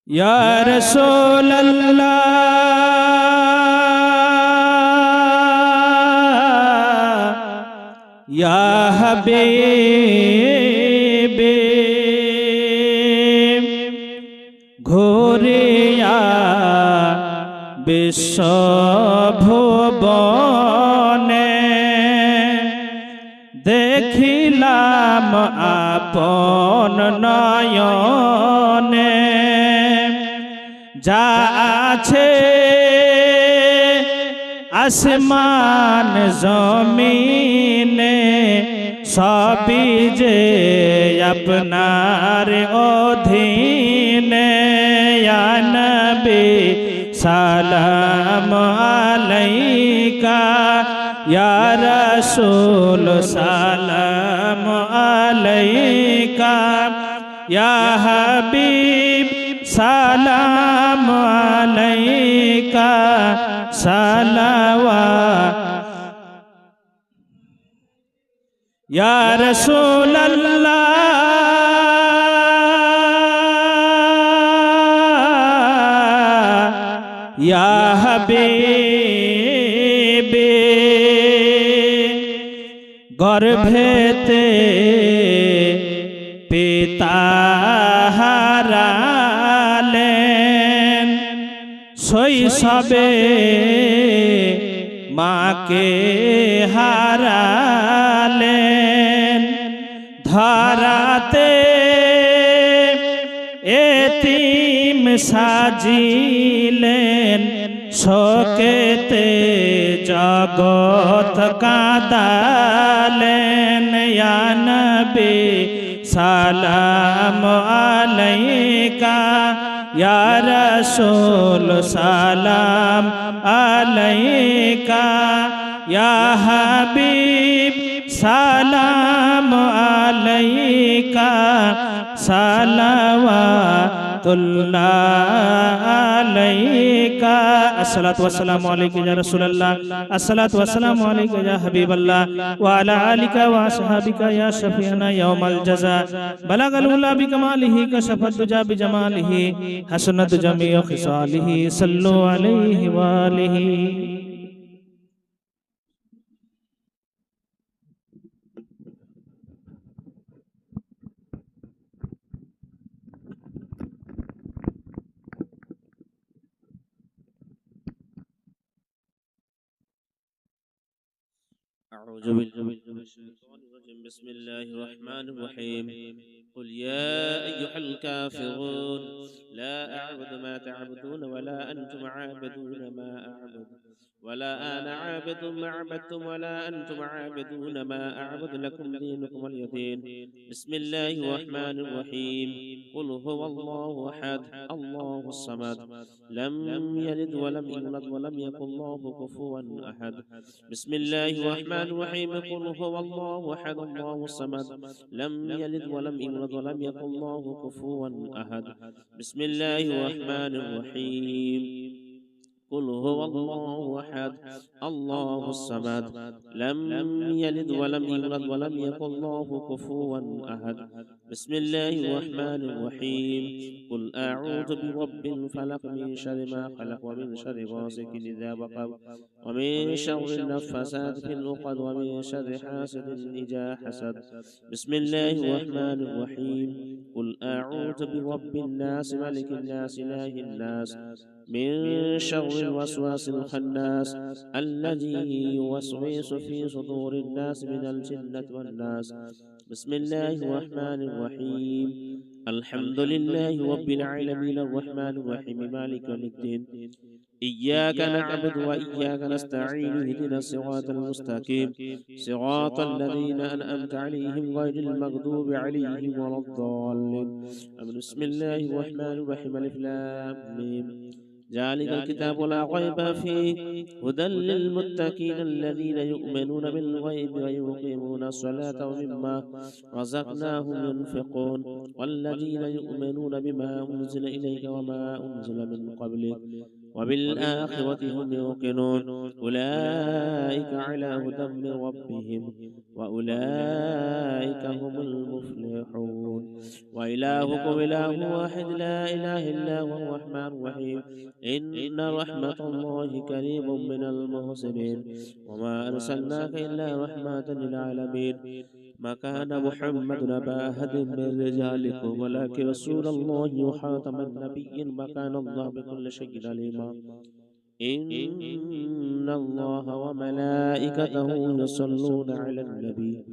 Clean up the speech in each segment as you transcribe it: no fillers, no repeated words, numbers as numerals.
या रसूल अल्लाह या हबीब घोरिया विश्व भुवने देखिलाम आपन नयने যা আছে আসমান জমিনে সবই যে আপনার অধীনে ইয়া নবী সালাম আলাইকা ইয়া রাসূল সালাম আলাইকা ইয়া হাবিব সালাম আলাইকা সালাওয়াত ইয়া রাসূলুল্লাহ ইয়া হাবিব গর্ভেতে পিতা হারালেন শৈশবে মাকে হারালেন ধরাতে এতিম সাজিলেন শোকেতে জগৎ কাঁদালেন ইয়া নবী সালাম আলাইকা ইয়া রাসূল সালাম আলাইকা ইয়া হাবিব সালাম আলাইকা সালাওয়াতুল্লাহ আলাইকা আসসালাতু ওয়াসসালামু আলাইকা ইয়া রাসূলুল্লাহ আসসালাতু ওয়াসসালামু আলাইকা ইয়া হাবিবাল্লাহ ওয়া আলা আলিকা ওয়া আসহাবিকা ইয়া শাফিআনা ইয়াউমাল জাযা বালাগাল উলা বিকামালিহি কাশাফাত দুজা বিজামালিহি হাসানাত জামিউ খিসালিহি সাল্লু আলাইহি ওয়া আলিহি أعوذ بالله من الشيطان الرجيم بسم الله الرحمن الرحيم قل يا أيها الكافرون لا أعبد ما تعبدون ولا أنتم عابدون ما أعبد ولا أنا عابد ما عبدتم ولا أنتم عابدون ما أعبد لكم دينكم ولي دين بسم الله الرحمن الرحيم قل هو الله أحد الله الصمد لم يلد ولم يولد ولم يكن له كفوا أحد بسم الله الرحمن الرحيم قل هو الله أحد الله الصمد لم يلد ولم يولد ولم يكن له كفوا أحد بسم الله الرحمن الرحيم قل هو الله أحد الله الصمد لم يلد ولم يولد ولم يكن له كفوا أحد بسم الله الرحمن الرحيم قل أعوذ برب الفلق من شر ما خلق ومن شر غاسق إذا وقب ومن شر النفاثات في العقد ومن شر حاسد إذا حسد بسم الله الرحمن الرحيم قل أعوذ برب الناس ملك الناس إله الناس من شر الوسواس الخناس الذي يوسوس في صدور الناس من الجنة والناس بسم الله الرحمن الرحيم الحمد لله رب العالمين الرحمن الرحيم مالك يوم الدين إياك نعبد وإياك نستعين اهدنا الصراط المستقيم صراط الذين أنعمت عليهم غير المغضوب عليهم ولا الضالين بسم الله الرحمن الرحيم الف لام ميم ذلك الكتاب لا ريب فيه هدى للمتقين الذين يؤمنون بالغيب ويقيمون الصلاة ومما رزقناهم ينفقون والذين يؤمنون بما أنزل إليك وما أنزل من قبلك وبالآخرة هم يوقنون أولئك على هدى من ربهم وأولئك هم المفلحون وإلهكم إله واحد لا إله إلا هو الرحمن الرحيم إن رحمة الله قريب من المحسنين وما أرسلناك إلا رحمة للعالمين ما كان محمد أبا أحد من رجالكم ولكن رسول الله وخاتم النبيين وكان الله بكل شيء عليما إن الله وملائكته يصلون على النبي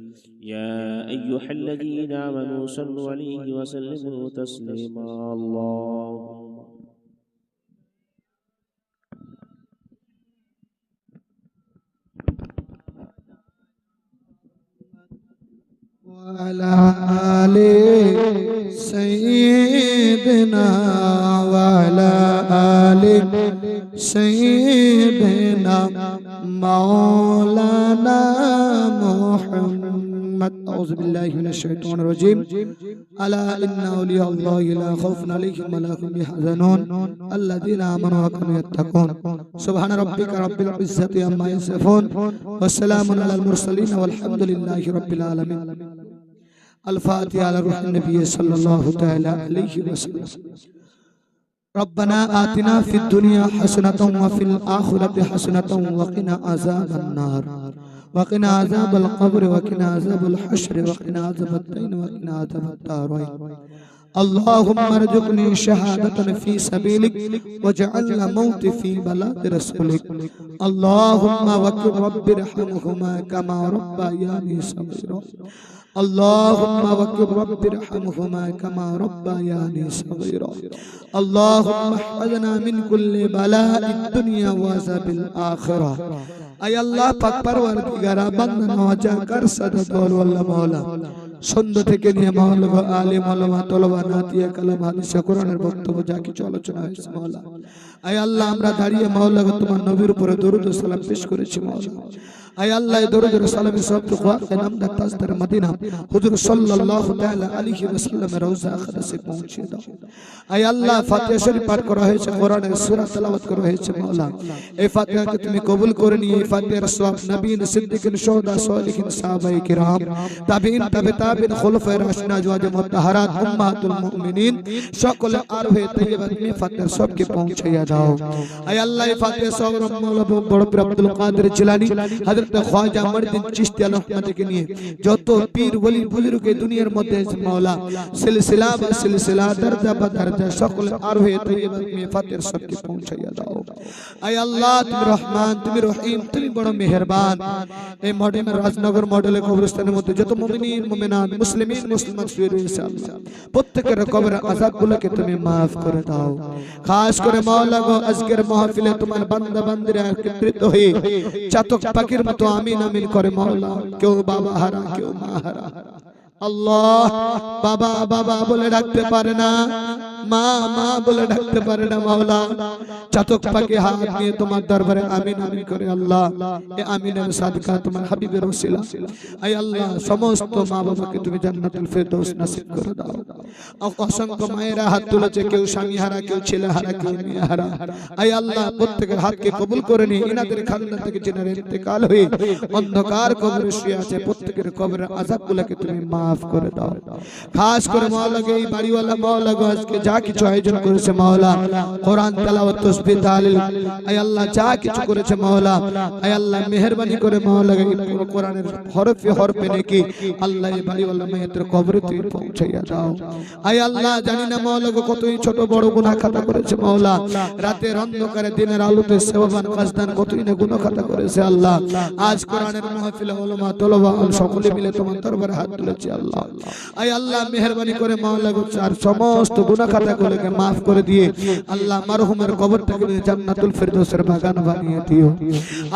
يا أيها الذين آمنوا صلوا عليه وسلموا تسليما اللهم وعلى آل سيدنا وعلى آل سيدنا مولانا محمد أعوذ بالله من الشيطان الرجيم ألا إن أولياء الله لا خوف عليهم ولا هم يحزنون الذين آمنوا وكانوا يتقون سبحان ربك رب العزة عما يصفون والسلام على المرسلين والحمد لله رب العالمين الفاتحة على روح النبي صلى الله تعالى عليه وسلم ربنا آتنا في الدنيا حسنة وفي الآخرة حسنة وقنا عذاب النار وقنا عذاب القبر وقنا عذاب الحشر وقنا عذاب الدين وقنا عذاب الدارين اللهم ارزقني شهادة في سبيلك واجعل موتي في بلاد رسولك اللهم وكل رب ارحمهما كما ربياني صغيرا اللهم وكل رب ارحمهما كما ربياني صغيرا اللهم احفظنا من كل بلاء الدنيا وعذاب الآخرة اي الله পাক পরওয়ারদিগারা বান্দা নওয়াজা কর সদা দৌল ওয়াল্লাহ মাওলা সন্ধ্যা থেকে নিয়ে মাওলা আলেম ওলামা তলবা নাতিয়া কালাম হাদিস কোরআনের বক্তব্য যা কিছু আলোচনা হয়েছে মাওলা আয় আল্লাহ আমরা দাঁড়িয়ে মাওলা তোমার নবীর উপরে দরুদ ও সালাম পেশ করেছি মাওলা আয় আল্লাহ দরুদ ও সালামের সব খুয়াকে নামদার তাজদার মদিনা হুজুর সাল্লাল্লাহু তাআলা আলাইহি ওয়াসাল্লামের রওজা আকদাসে পৌঁছে দাও আয় আল্লাহ ফাতিহা শরীফ পাঠ করা হয়েছে কোরআনের সূরা তেলাওয়াত করা হয়েছে মাওলা এই ফাতিহাকে তুমি কবুল করে নিয়ে এই ফাতিহার সওয়াব নবীন সিদ্দিকিন শুহাদা সালিহিন সাহাবায়ে কিরাম তাবিঈন তাবিঈন খুলাফায়ে রাশিদিন আজওয়াজে মুতাহহারাত উম্মাহাতুল মুমিনিন সকলে আরোহে তৈয়বা তুমি ফাতিহার সবকে পৌঁছাইয়া দাও আয় আল্লাহ এই ফাতিহা সওয়াব মাওলা বড় পীর আব্দুল কাদের জিলানী হযরত খ্বাজা মঈনুদ্দিন চিশতি আল-আহমদকে নিয়ে যত পীর ওলি বুজুর্গ এই দুনিয়ার মধ্যে আছে মাওলা সিলসিলা বা সিলসিলা দরজা বা দরজা সকলে আরোহে তৈয়বা তুমি ফাতিহার সবকে পৌঁছাইয়া দাও আয় আল্লাহ তুমি রহমান তুমি রহিম তুমি বড় মেহেরবান এই মডেলের রাজনগর মডেলের কবরস্থানের মধ্যে যত মুমিনিন মুমিনাত মুসলিমিন মুসলিমাত শুয়ে রয়েছে আল্লাহ প্রত্যেকের কবরের আযাবগুলোকে তুমি maaf করে দাও খাস করে মাওলা গো আজকের মাহফিলে তোমার বান্দা বান্দীরা একত্রিত হয়ে চাতক পাখির মতো আমিন আমিন করে মাওলা কেউ বাবা হারা কেউ মা হারা আল্লাহ বাবা বাবা বলে ডাকতে পারে না মা মা বলে ডাকতে পারে না মাওলা চাতক পাখি হাত নিয়ে তোমার দরবারে আমিন আমিন করে আল্লাহ এই আমিনের সাদকা তোমার হাবিবের ওসিলা আয় আল্লাহ সমস্ত মা বাবাকে তুমি জান্নাতুল ফেরদৌস নসিব করে দাও অসংখ্য মায়েরা হাত তুলেছে কেউ স্বামী হারা কেউ ছেলে হারা কেউ মেয়ে হারা আয় আল্লাহ প্রত্যেকের হাতকে কবুল করে নিয়ে ইনাদের খানদান থেকে যিনার ইন্তেকাল হয়ে অন্ধকার কবরে শুয়ে আছে প্রত্যেকের কবরের আযাবগুলোকে তুমি maaf করে দাও খাস করে মাওলা এই বাড়িওয়ালা মাওলা গো আজকে যা কিছু আয়োজন করেছে মাওলা কোরআন তেলাওয়াত তাসবিহ তাহলিল আয় আল্লাহ যা কিছু করেছে মাওলা আয় আল্লাহ মেহেরবানি করে মাওলা এই কোরআনের হরফে হরফে নেকি আল্লাহ এই বাড়িওয়ালা মেয়েদের কবরে তুমি পৌঁছাইয়া দাও আয় আল্লাহ জানি না মাওলা গো কতই ছোট বড় গুনাহ খাতা করেছে মাওলা রাতের অন্ধকারে দিনের আলোতে সেবাবান কাজদান কতই না গুনাহ খাতা করেছে আল্লাহ আজ কোরআনের মাহফিলে উলামা তলবা সকলে মিলে তোমার দরবারে হাত তুলেছি আল্লাহ আয় আল্লাহ মেহেরবানি করে মাওলা গো আর সমস্ত গুনাহ খাতাগুলোকে maaf করে দিয়ে আল্লাহ মারহুমের কবরটাকে জান্নাতুল ফেরদৌসের বাগান বানিয়ে দিও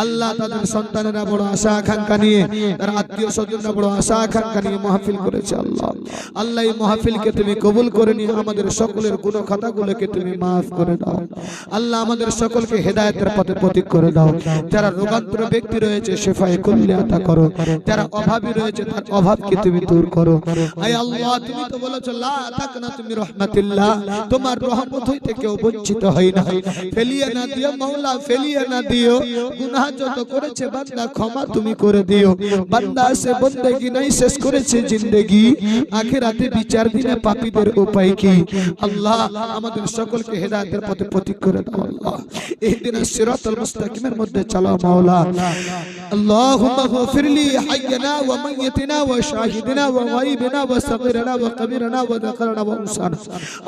আল্লাহ তাদের সন্তানেরা বড় আশা আকাঙ্ক্ষা নিয়ে তার আত্মীয় স্বজনরা বড় আশা আকাঙ্ক্ষা নিয়ে মাহফিল করেছে আল্লাহ আল্লাহ এই মাহফিলকে তুমি কবুল করে নিয়ে আমাদের সকলের গুনাহ খাতাগুলোকে তুমি maaf করে দাও আল্লাহ আমাদের সকলকে হেদায়েতের পথে পথিক করে দাও যারা রোগাক্রান্ত ব্যক্তি রয়েছে শিফায়ে কুল্লি আতা করো যারা অভাবী রয়েছে তার অভাবকে তুমি দূর করো আয় আল্লাহ তুমি তো বলেছো লা তাকনা তুমি রাহমাতিল্লাহ তোমার রহমত হইতে কেউ বঞ্চিত হয় না। ফেলিয়ে না দিও মাওলা, ফেলিয়ে না দিও। গুনাহ যত করেছে বান্দা ক্ষমা তুমি করে দিও। বান্দা সে বন্দেগী নাই শেষ করেছে জিন্দেগি, আখিরাতে বিচার দিনে পাপীদের উপায় কি? আল্লাহ আমাদের সকলকে হেদায়েতের পথে পথিক করে দাও। আল্লাহ ইহদিনাস সিরাতাল মুস্তাকিমের মধ্যে চালাও মাওলা। আল্লাহুম্মা গফিরলি হাইয়িনা ওয়া মাইয়িতিনা ওয়া শাহিদিনা ওয়া গায়বিনা ওয়া সাগীরিনা ওয়া কাবীরিনা ওয়া যাকারিনা ওয়া উনসানা।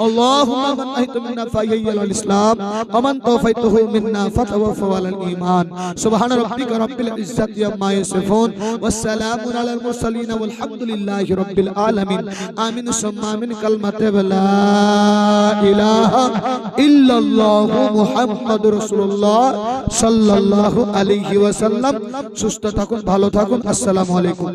আল্লাহুম্মা মান আহইতা মিন্না ফায়াল ইসলাম ওয়া মান তাওফাইতাহু মিন্না ফাতাওয়াফাহু আলাল ঈমান। সুবহান রাব্বিকা রাব্বিল ইজ্জাতি আম্মা ইয়াসিফুন ওয়া সালামুন আলাল মুরসালিন ওয়াল হামদুলিল্লাহি রাব্বিল আলামিন। আমিন সুম্মা আমিন। কালমাতে লা ইলাহা ইল্লাল্লাহু মুহাম্মাদুর রাসূলুল্লাহ সাল্লাল্লাহু আলাইহি ওয়াসাল্লাম। সুস্থ থাকুন, ভালো থাকুন। আসসালামু আলাইকুম।